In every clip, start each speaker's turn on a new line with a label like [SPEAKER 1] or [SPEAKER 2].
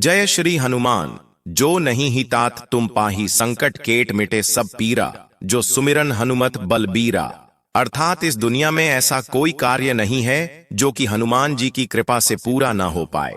[SPEAKER 1] जय श्री हनुमान। जो नहीं ही तात तुम पाही, संकट केट मिटे सब पीरा। जो सुमिरन हनुमत बलबीरा। अर्थात इस दुनिया में ऐसा कोई कार्य नहीं है जो कि हनुमान जी की कृपा से पूरा ना हो पाए।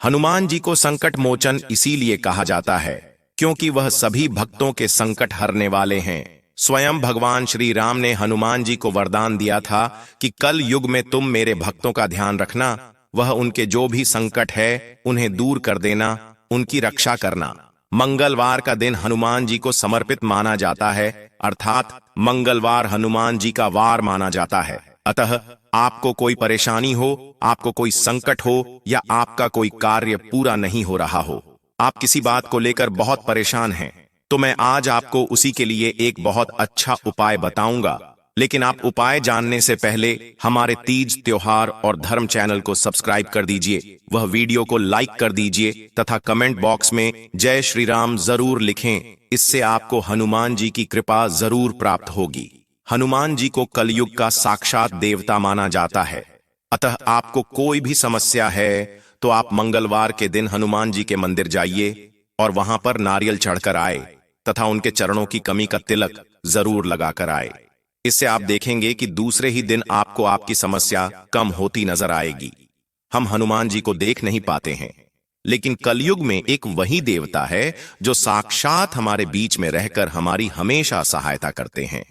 [SPEAKER 1] हनुमान जी को संकट मोचन इसीलिए कहा जाता है क्योंकि वह सभी भक्तों के संकट हरने वाले हैं। स्वयं भगवान श्री राम ने हनुमान जी को वरदान दिया था कि कल युग में तुम मेरे भक्तों का ध्यान रखना, वह उनके जो भी संकट है उन्हें दूर कर देना, उनकी रक्षा करना। मंगलवार का दिन हनुमान जी को समर्पित माना जाता है, अर्थात मंगलवार हनुमान जी का वार माना जाता है। अतः आपको कोई परेशानी हो, आपको कोई संकट हो या आपका कोई कार्य पूरा नहीं हो रहा हो, आप किसी बात को लेकर बहुत परेशान हैं, तो मैं आज आपको उसी के लिए एक बहुत अच्छा उपाय बताऊंगा। लेकिन आप उपाय जानने से पहले हमारे तीज त्योहार और धर्म चैनल को सब्सक्राइब कर दीजिए, वह वीडियो को लाइक कर दीजिए तथा कमेंट बॉक्स में जय श्री राम जरूर लिखें। इससे आपको हनुमान जी की कृपा जरूर प्राप्त होगी। हनुमान जी को कलयुग का साक्षात देवता माना जाता है। अतः आपको कोई भी समस्या है तो आप मंगलवार के दिन हनुमान जी के मंदिर जाइए और वहां पर नारियल चढ़कर आए तथा उनके चरणों की कमी का तिलक जरूर लगाकर आए। इससे आप देखेंगे कि दूसरे ही दिन आपको आपकी समस्या कम होती नजर आएगी। हम हनुमान जी को देख नहीं पाते हैं, लेकिन कलयुग में एक वही देवता है जो साक्षात हमारे बीच में रहकर हमारी हमेशा सहायता करते हैं।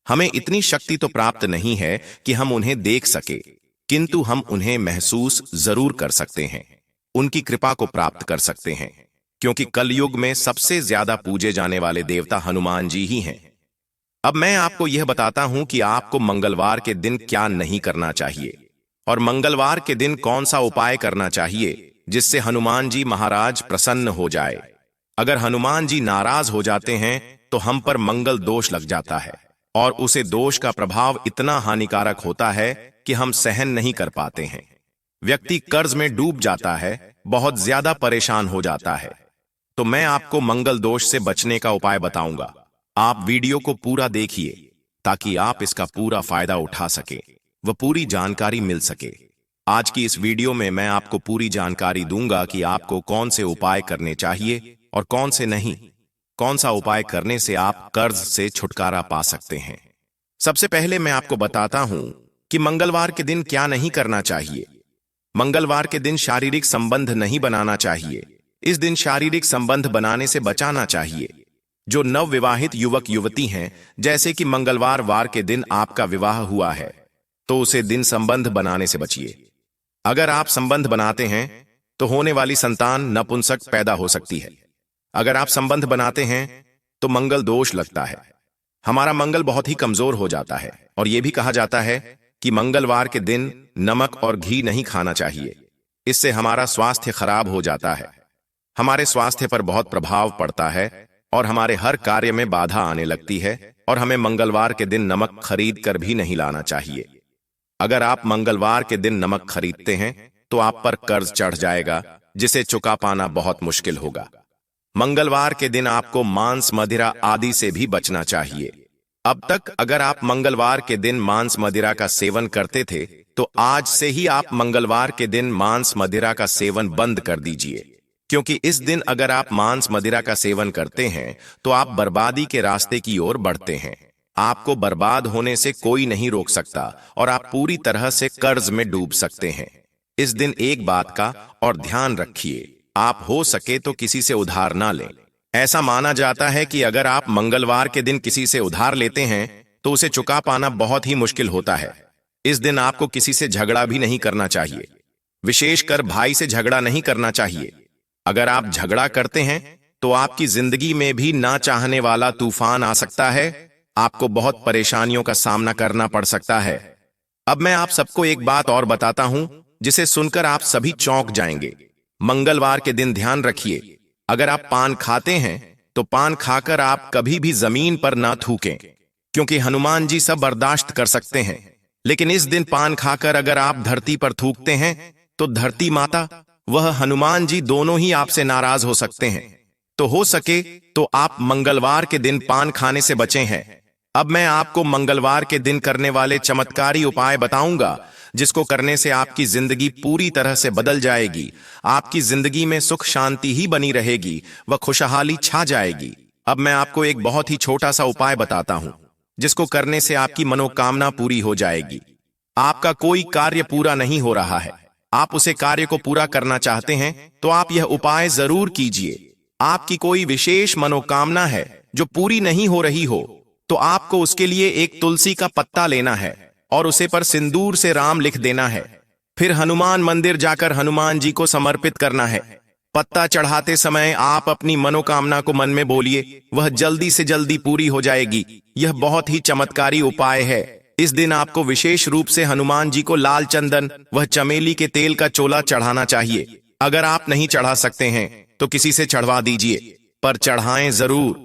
[SPEAKER 1] हमें इतनी शक्ति तो प्राप्त नहीं है कि हम उन्हें देख सके, किंतु हम उन्हें महसूस जरूर कर सकते हैं, उनकी कृपा को प्राप्त कर सकते हैं, क्योंकि कलयुग में सबसे ज्यादा पूजे जाने वाले देवता हनुमान जी ही हैं। अब मैं आपको यह बताता हूं कि आपको मंगलवार के दिन क्या नहीं करना चाहिए और मंगलवार के दिन कौन सा उपाय करना चाहिए जिससे हनुमान जी महाराज प्रसन्न हो जाए। अगर हनुमान जी नाराज हो जाते हैं तो हम पर मंगल दोष लग जाता है और उसे दोष का प्रभाव इतना हानिकारक होता है कि हम सहन नहीं कर पाते हैं। व्यक्ति कर्ज में डूब जाता है, बहुत ज्यादा परेशान हो जाता है। तो मैं आपको मंगल दोष से बचने का उपाय बताऊंगा। आप वीडियो को पूरा देखिए ताकि आप इसका पूरा फायदा उठा सके, वह पूरी जानकारी मिल सके। आज की इस वीडियो में मैं आपको पूरी जानकारी दूंगा कि आपको कौन से उपाय करने चाहिए और कौन से नहीं, कौन सा उपाय करने से आप कर्ज से छुटकारा पा सकते हैं। सबसे पहले मैं आपको बताता हूं कि मंगलवार के दिन क्या नहीं करना चाहिए। मंगलवार के दिन शारीरिक संबंध नहीं बनाना चाहिए। इस दिन शारीरिक संबंध बनाने से बचाना चाहिए। जो नवविवाहित युवक युवती हैं, जैसे कि मंगलवार के दिन आपका विवाह हुआ है, तो उसे दिन संबंध बनाने से बचिए। अगर आप संबंध बनाते हैं तो होने वाली संतान नपुंसक पैदा हो सकती है। अगर आप संबंध बनाते हैं तो मंगल दोष लगता है। हमारा मंगल बहुत ही कमजोर हो जाता है और यह भी कहा जाता है कि मंगलवार के दिन नमक और घी नहीं खाना चाहिए। इससे हमारा स्वास्थ्य खराब हो जाता है, हमारे स्वास्थ्य पर बहुत प्रभाव पड़ता है और हमारे हर कार्य में बाधा आने लगती है और हमें मंगलवार के दिन नमक खरीद कर भी नहीं लाना चाहिए। अगर आप मंगलवार के दिन नमक खरीदते हैं तो आप पर कर्ज चढ़ जाएगा, जिसे चुका पाना बहुत मुश्किल होगा। मंगलवार के दिन आपको मांस मदिरा आदि से भी बचना चाहिए। अब तक अगर आप मंगलवार के दिन मांस मदिरा का सेवन करते थे तो आज से ही आप मंगलवार के दिन मांस मदिरा का सेवन बंद कर दीजिए, क्योंकि इस दिन अगर आप मांस मदिरा का सेवन करते हैं तो आप बर्बादी के रास्ते की ओर बढ़ते हैं। आपको बर्बाद होने से कोई नहीं रोक सकता और आप पूरी तरह से कर्ज में डूब सकते हैं। इस दिन एक बात का और ध्यान रखिए, आप हो सके तो किसी से उधार ना लें। ऐसा माना जाता है कि अगर आप मंगलवार के दिन किसी से उधार लेते हैं तो उसे चुका पाना बहुत ही मुश्किल होता है। इस दिन आपको किसी से झगड़ा भी नहीं करना चाहिए, विशेषकर भाई से झगड़ा नहीं करना चाहिए। अगर आप झगड़ा करते हैं तो आपकी जिंदगी में भी ना चाहने वाला तूफान आ सकता है, आपको बहुत परेशानियों का सामना करना पड़ सकता है। अब मैं आप सबको एक बात और बताता हूं जिसे सुनकर आप सभी चौंक जाएंगे। मंगलवार के दिन ध्यान रखिए, अगर आप पान खाते हैं तो पान खाकर आप कभी भी जमीन पर ना थूकें, क्योंकि हनुमान जी सब बर्दाश्त कर सकते हैं। लेकिन इस दिन पान खाकर अगर आप धरती पर थूकते हैं तो धरती माता वह हनुमान जी दोनों ही आपसे नाराज हो सकते हैं। तो हो सके तो आप मंगलवार के दिन पान खाने से बचे हैं। अब मैं आपको मंगलवार के दिन करने वाले चमत्कारी उपाय बताऊंगा जिसको करने से आपकी जिंदगी पूरी तरह से बदल जाएगी। आपकी जिंदगी में सुख शांति ही बनी रहेगी, वह खुशहाली छा जाएगी। अब मैं आपको एक बहुत ही छोटा सा उपाय बताता हूं, जिसको करने से आपकी मनोकामना पूरी हो जाएगी। आपका कोई कार्य पूरा नहीं हो रहा है, आप उसे कार्य को पूरा करना चाहते हैं, तो आप यह उपाय जरूर कीजिए। आपकी कोई विशेष मनोकामना है जो पूरी नहीं हो रही हो, तो आपको उसके लिए एक तुलसी का पत्ता लेना है और उसे पर सिंदूर से राम लिख देना है। फिर हनुमान मंदिर जाकर हनुमान जी को समर्पित करना है। पत्ता चढ़ाते समय आप अपनी मनोकामना को मन में बोलिए, वह जल्दी से जल्दी पूरी हो जाएगी। यह बहुत ही चमत्कारी उपाय है। इस दिन आपको विशेष रूप से हनुमान जी को लाल चंदन वह चमेली के तेल का चोला चढ़ाना चाहिए। अगर आप नहीं चढ़ा सकते हैं तो किसी से चढ़वा दीजिए, पर चढ़ाएं जरूर।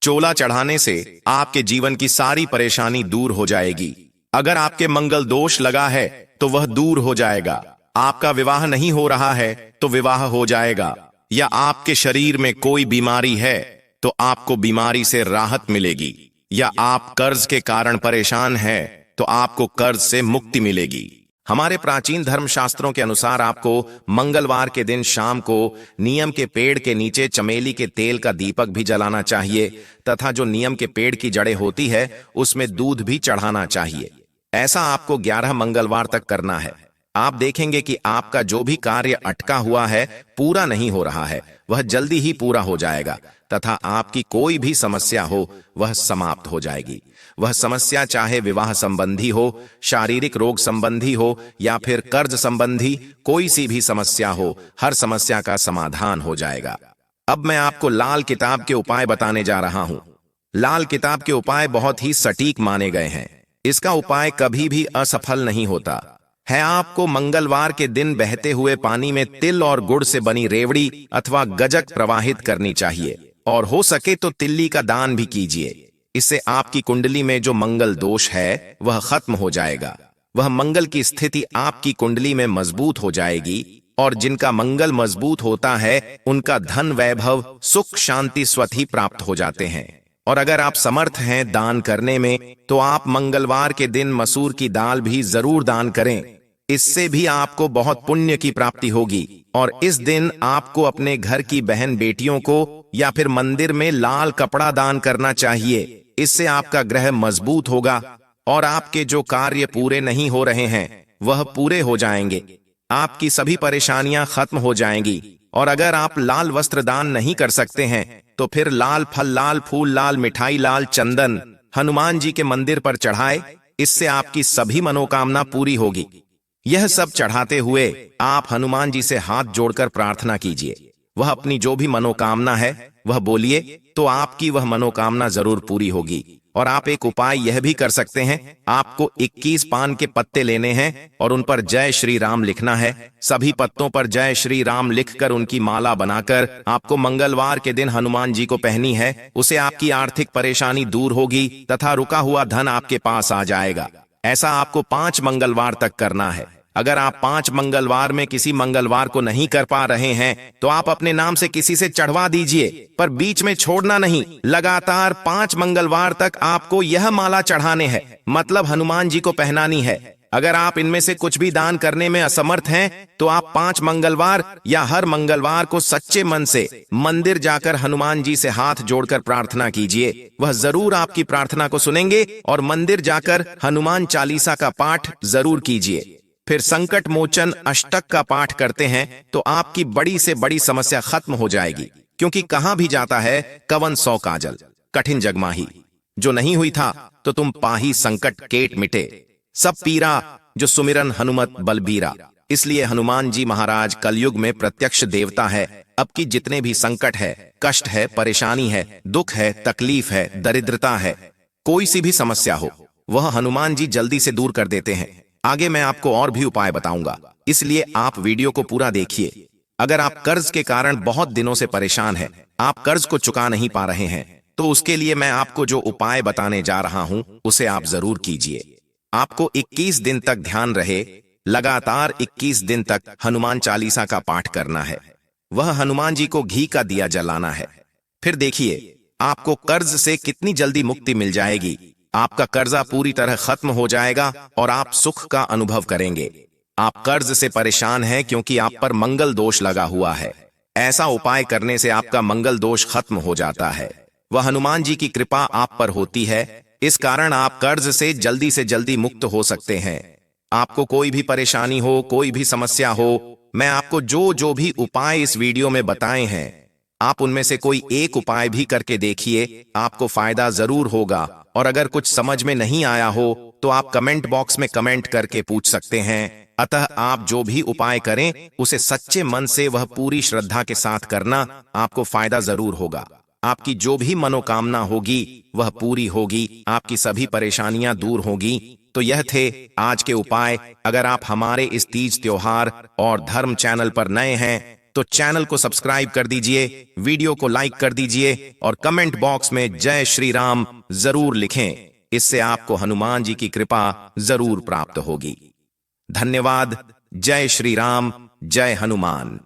[SPEAKER 1] चोला चढ़ाने से आपके जीवन की सारी परेशानी दूर हो जाएगी। अगर आपके मंगल दोष लगा है तो वह दूर हो जाएगा। आपका विवाह नहीं हो रहा है तो विवाह हो जाएगा, या आपके शरीर में कोई बीमारी है तो आपको बीमारी से राहत मिलेगी, या आप कर्ज के कारण परेशान हैं तो आपको कर्ज से मुक्ति मिलेगी। हमारे प्राचीन धर्मशास्त्रों के अनुसार आपको मंगलवार के दिन शाम को नीम के पेड़ के नीचे चमेली के तेल का दीपक भी जलाना चाहिए, तथा जो नीम के पेड़ की जड़ें होती है उसमें दूध भी चढ़ाना चाहिए। ऐसा आपको 11 मंगलवार तक करना है। आप देखेंगे कि आपका जो भी कार्य अटका हुआ है, पूरा नहीं हो रहा है, वह जल्दी ही पूरा हो जाएगा, तथा आपकी कोई भी समस्या हो वह समाप्त हो जाएगी। वह समस्या चाहे विवाह संबंधी हो, शारीरिक रोग संबंधी हो, या फिर कर्ज संबंधी कोई सी भी समस्या हो, हर समस्या का समाधान हो जाएगा। अब मैं आपको लाल किताब के उपाय बताने जा रहा हूं। लाल किताब के उपाय बहुत ही सटीक माने गए हैं। इसका उपाय कभी भी असफल नहीं होता है। आपको मंगलवार के दिन बहते हुए पानी में तिल और गुड़ से बनी रेवड़ी अथवा गजक प्रवाहित करनी चाहिए, और हो सके तो तिल्ली का दान भी कीजिए। इससे आपकी कुंडली में जो मंगल दोष है वह खत्म हो जाएगा। वह मंगल की स्थिति आपकी कुंडली में मजबूत हो जाएगी, और जिनका मंगल मजबूत होता है उनका धन वैभव सुख शांति स्वतः ही प्राप्त हो जाते हैं। और अगर आप समर्थ हैं दान करने में, तो आप मंगलवार के दिन मसूर की दाल भी जरूर दान करें। इससे भी आपको बहुत पुण्य की प्राप्ति होगी। और इस दिन आपको अपने घर की बहन बेटियों को या फिर मंदिर में लाल कपड़ा दान करना चाहिए। इससे आपका ग्रह मजबूत होगा और आपके जो कार्य पूरे नहीं हो रहे हैं वह पूरे हो जाएंगे। आपकी सभी परेशानियां खत्म हो जाएंगी। और अगर आप लाल वस्त्र दान नहीं कर सकते हैं तो फिर लाल फल, लाल फूल, लाल मिठाई, लाल चंदन हनुमान जी के मंदिर पर चढ़ाए। इससे आपकी सभी मनोकामना पूरी होगी। यह सब चढ़ाते हुए आप हनुमान जी से हाथ जोड़कर प्रार्थना कीजिए। वह अपनी जो भी मनोकामना है वह बोलिए, तो आपकी वह मनोकामना जरूर पूरी होगी। और आप एक उपाय यह भी कर सकते हैं, आपको 21 पान के पत्ते लेने हैं और उन पर जय श्री राम लिखना है। सभी पत्तों पर जय श्री राम लिखकर उनकी माला बनाकर आपको मंगलवार के दिन हनुमान जी को पहनी है। उसे आपकी आर्थिक परेशानी दूर होगी तथा रुका हुआ धन आपके पास आ जाएगा। ऐसा आपको 5 मंगलवार तक करना है। अगर आप 5 मंगलवार में किसी मंगलवार को नहीं कर पा रहे हैं तो आप अपने नाम से किसी से चढ़वा दीजिए, पर बीच में छोड़ना नहीं। लगातार 5 मंगलवार तक आपको यह माला चढ़ाने हैं, मतलब हनुमान जी को पहनानी है। अगर आप इनमें से कुछ भी दान करने में असमर्थ हैं तो आप 5 मंगलवार या हर मंगलवार को सच्चे मन से मंदिर जाकर हनुमान जी से हाथ जोड़कर प्रार्थना कीजिए। वह जरूर आपकी प्रार्थना को सुनेंगे। और मंदिर जाकर हनुमान चालीसा का पाठ जरूर कीजिए। फिर संकट मोचन अष्टक का पाठ करते हैं तो आपकी बड़ी से बड़ी समस्या खत्म हो जाएगी। क्योंकि कहां भी जाता है कवन सौ काजल, कठिन जगमाही। जो नहीं हुई था तो तुम पाही संकट केट मिटे, सब पीरा जो सुमिरन हनुमत बलबीरा। इसलिए हनुमान जी महाराज कलयुग में प्रत्यक्ष देवता है। अब की जितने भी संकट है, कष्ट है, परेशानी है, दुख है, तकलीफ है, दरिद्रता है, कोई सी भी समस्या हो, वह हनुमान जी जल्दी से दूर कर देते हैं। आगे मैं आपको और भी उपाय बताऊंगा, इसलिए आप वीडियो को पूरा देखिए। अगर आप कर्ज के कारण बहुत दिनों से परेशान हैं, आप कर्ज को चुका नहीं पा रहे हैं, तो उसके लिए मैं आपको जो उपाय बताने जा रहा हूं उसे आप जरूर कीजिए। आपको 21 दिन तक ध्यान रहे, लगातार 21 दिन तक हनुमान चालीसा का पाठ करना है। वह हनुमान जी को घी का दिया जलाना है। फिर देखिए आपको कर्ज से कितनी जल्दी मुक्ति मिल जाएगी। आपका कर्जा पूरी तरह खत्म हो जाएगा और आप सुख का अनुभव करेंगे। आप कर्ज से परेशान हैं क्योंकि आप पर मंगल दोष लगा हुआ है। ऐसा उपाय करने से आपका मंगल दोष खत्म हो जाता है। वह हनुमान जी की कृपा आप पर होती है, इस कारण आप कर्ज से जल्दी मुक्त हो सकते हैं। आपको कोई भी परेशानी हो, कोई भी समस्या हो, मैं आपको जो भी उपाय इस वीडियो में बताए हैं, आप उनमें से कोई एक उपाय भी करके देखिए, आपको फायदा जरूर होगा। और अगर कुछ समझ में नहीं आया हो तो आप कमेंट बॉक्स में कमेंट करके पूछ सकते हैं। अतः आप जो भी उपाय करें उसे सच्चे मन से, वह पूरी श्रद्धा के साथ करना, आपको फायदा जरूर होगा। आपकी जो भी मनोकामना होगी वह पूरी होगी, आपकी सभी परेशानियां दूर होगी। तो यह थे आज के उपाय। अगर आप हमारे इस तीज त्योहार और धर्म चैनल पर नए हैं तो चैनल को सब्सक्राइब कर दीजिए, वीडियो को लाइक कर दीजिए और कमेंट बॉक्स में जय श्री राम जरूर लिखें। इससे आपको हनुमान जी की कृपा जरूर प्राप्त होगी। धन्यवाद। जय श्री राम, जय हनुमान।